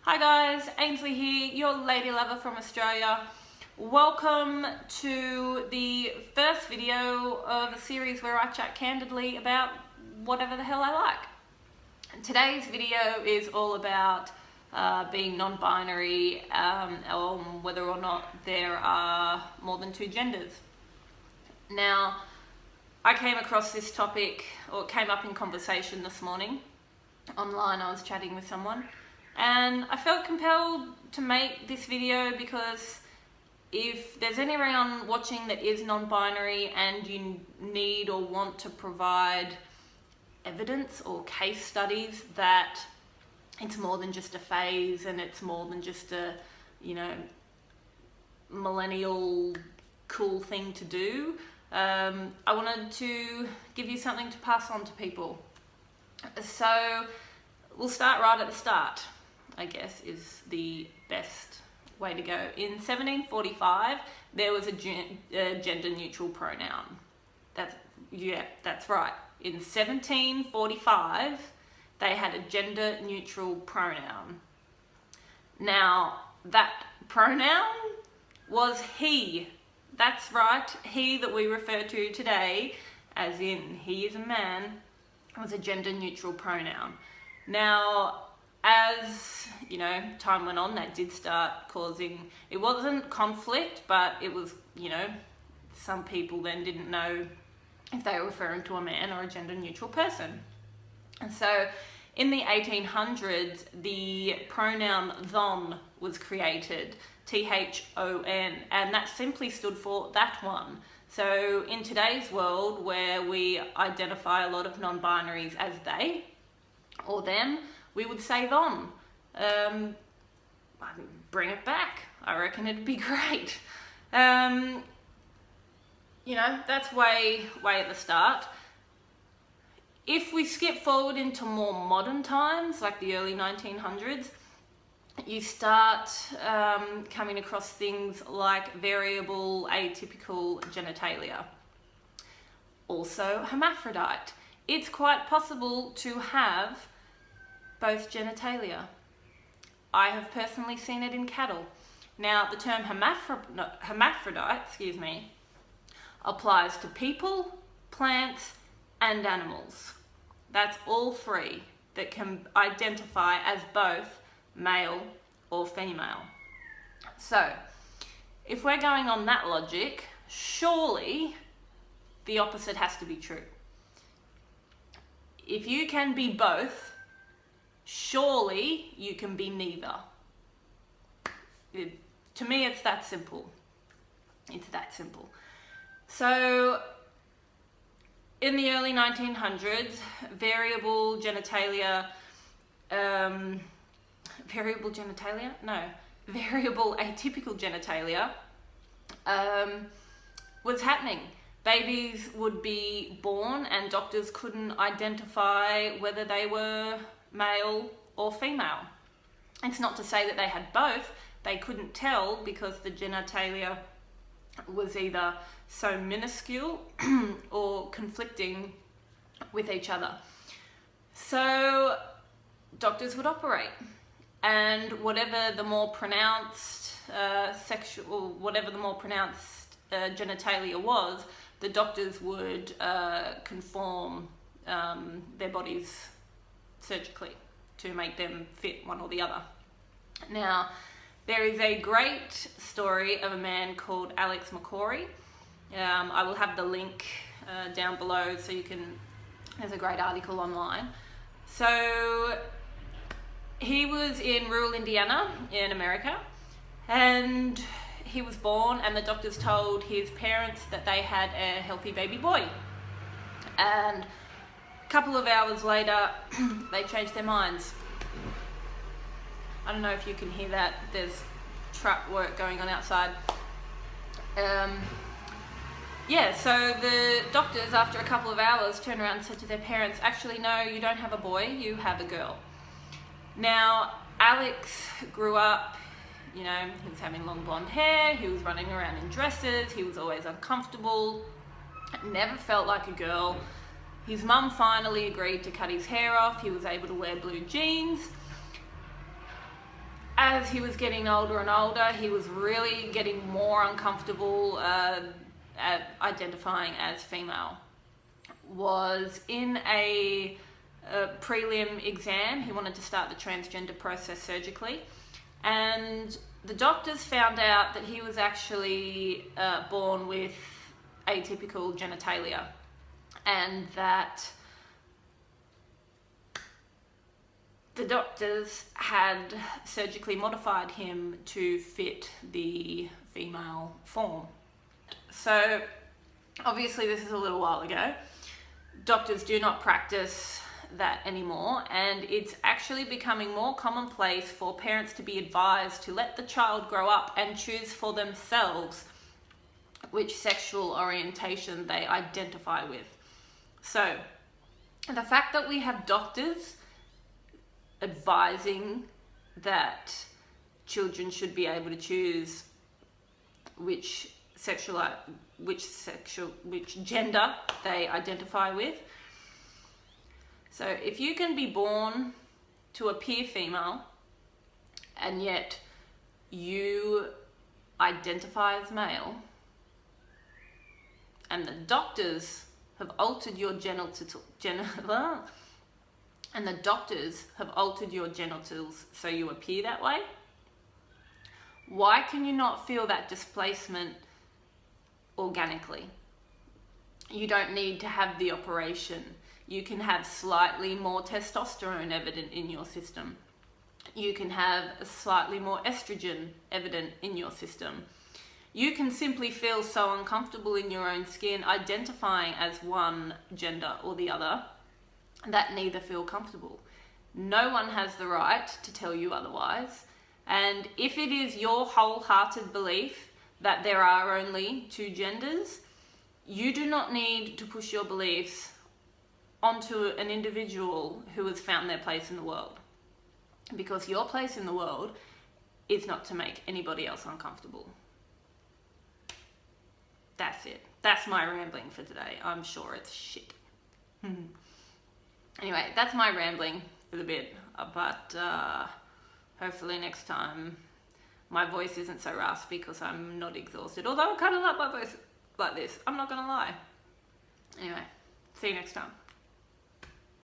Hi guys, Ainsley here, your lady lover from Australia. Welcome to the first video of a series where I chat candidly about whatever the hell I like. And today's video is all about being non-binary, whether or not there are more than two genders. Now, I came across this topic, or it came up in conversation this morning. Online, I was chatting with someone. And I felt compelled to make this video because if there's anyone watching that is non-binary and you need or want to provide evidence or case studies that it's more than just a phase and it's more than just a, millennial cool thing to do, I wanted to give you something to pass on to people. So we'll start right at the start, I guess, is the best way to go. In 1745, there was a gender-neutral pronoun. That's right. In 1745, they had a gender-neutral pronoun. Now, that pronoun was he. That's right. He that we refer to today, as in he is a man, was a gender-neutral pronoun. Now, as time went on, that did start causing, it wasn't conflict, but it was, some people then didn't know if they were referring to a man or a gender neutral person. And so in the 1800s, the pronoun thon was created, T-H-O-N, and that simply stood for that one. So in today's world, where we identify a lot of non-binaries as they or them, we would say them. Bring it back. I reckon it'd be great. That's way at the start. If we skip forward into more modern times, like the early 1900s, you start coming across things like variable atypical genitalia. Also hermaphrodite. It's quite possible to have both genitalia. I have personally seen it in cattle. Now, the term hermaphrodite, applies to people, plants, and animals. That's all three that can identify as both male or female. So, if we're going on that logic, surely the opposite has to be true. If you can be both, surely you can be neither. To me, it's that simple. It's that simple. So, in the early 1900s, variable atypical genitalia was happening. Babies would be born and doctors couldn't identify whether they were male or female. It's not to say that they had both. They couldn't tell because the genitalia was either so minuscule or conflicting with each other. So doctors would operate, and whatever the more pronounced genitalia was, the doctors would conform their bodies surgically to make them fit one or the other. Now, there is a great story of a man called Alex McCory. I will have the link down below so you can, there's a great article online. So he was in rural Indiana in America, and he was born, and the doctors told his parents that they had a healthy baby boy. And a couple of hours later, they changed their minds. I don't know if you can hear that. There's truck work going on outside. So the doctors, after a couple of hours, turned around and said to their parents, actually, no, you don't have a boy, you have a girl. Now, Alex grew up, he was having long blonde hair, he was running around in dresses, he was always uncomfortable, never felt like a girl. His mum finally agreed to cut his hair off, he was able to wear blue jeans. as he was getting older and older, he was really getting more uncomfortable at identifying as female. Was in a prelim exam, he wanted to start the transgender process surgically, and the doctors found out that he was actually born with atypical genitalia, and that the doctors had surgically modified him to fit the female form. So obviously this is a little while ago. Doctors do not practice that anymore, and it's actually becoming more commonplace for parents to be advised to let the child grow up and choose for themselves which sexual orientation they identify with. So the fact that we have doctors advising that children should be able to choose which gender they identify with. So if you can be born to appear female and yet you identify as male, and the doctors have altered your genitals so you appear that way, why can you not feel that displacement organically? You don't need to have the operation. You can have slightly more testosterone evident in your system. You can have a slightly more estrogen evident in your system. You can simply feel so uncomfortable in your own skin identifying as one gender or the other that neither feel comfortable. No one has the right to tell you otherwise. And if it is your wholehearted belief that there are only two genders, you do not need to push your beliefs onto an individual who has found their place in the world. Because your place in the world is not to make anybody else uncomfortable. That's it. That's my rambling for today. I'm sure it's shit. Anyway, that's my rambling for the bit, but hopefully next time my voice isn't so raspy because I'm not exhausted. Although I kind of like my voice like this, I'm not gonna lie. Anyway, see you next time.